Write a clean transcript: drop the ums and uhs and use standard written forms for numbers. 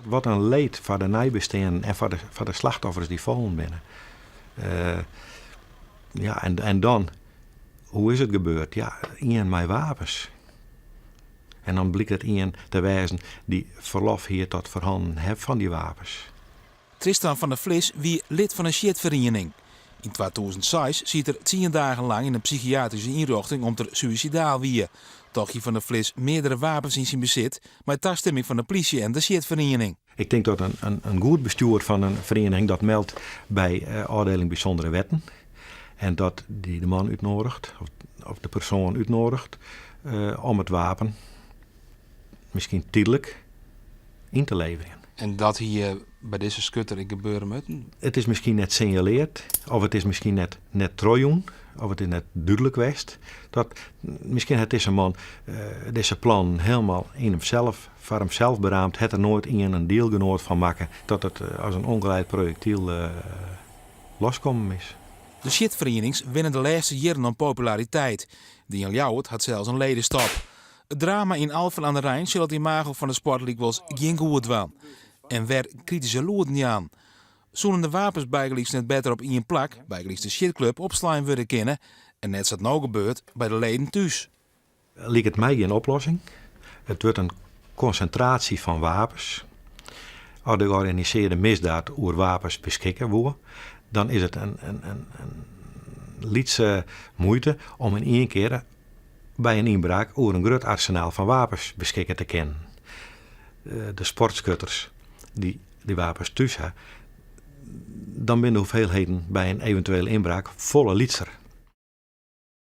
Wat een leed voor de nabestaanden en voor de slachtoffers die vallen binnen. En dan, hoe is het gebeurd? Ja, iemand met wapens. En dan blijkt het iemand te wijzen die verlof hier tot verhanden heeft van die wapens. Tristan van der Vlis wie lid van een shitvereniging. In 2006 ziet er 10 dagen lang in een psychiatrische inrichting om te suïcidaal wie. Toch hier van der Vlis meerdere wapens in zijn bezit, met toestemming van de politie en de shitvereniging. Ik denk dat een goed bestuur van een vereniging dat meldt bij afdeling bijzondere wetten. En dat die de man uitnodigt, of de persoon uitnodigt, om het wapen misschien tijdelijk in te leveren. En dat hier bij deze skutter in gebeuren moet? Het is misschien net signaleerd, of het is misschien net trojoen, of het is net duidelijk geweest. Dat misschien het deze man deze plan helemaal in hemzelf, voor hemzelf beraamd, het er nooit in een deelgenoot van maken, dat het als een ongeleid projectiel loskomen is. De shitverenigings winnen de laatste jaren aan populariteit. Dian Ljouwert had zelfs een ledenstap. Het drama in Alphen aan de Rijn zal het imago van de sportleague was geen goed wel. En werd kritische loert niet aan. Zouden de wapens bijgeliefs net beter op één plak, bijgeliefs de shitclub, opslaan worden kennen. En net zoals nou gebeurt bij de leden thuis. Lijkt het mij geen oplossing. Het wordt een concentratie van wapens. Als de georganiseerde misdaad over wapens beschikken wordt, dan is het een lietse moeite om in één keer bij een inbraak over een groot arsenaal van wapens beschikken te kennen. De sportschutters die wapens thuis hebben, dan binnen de hoeveelheden bij een eventuele inbraak volle litser.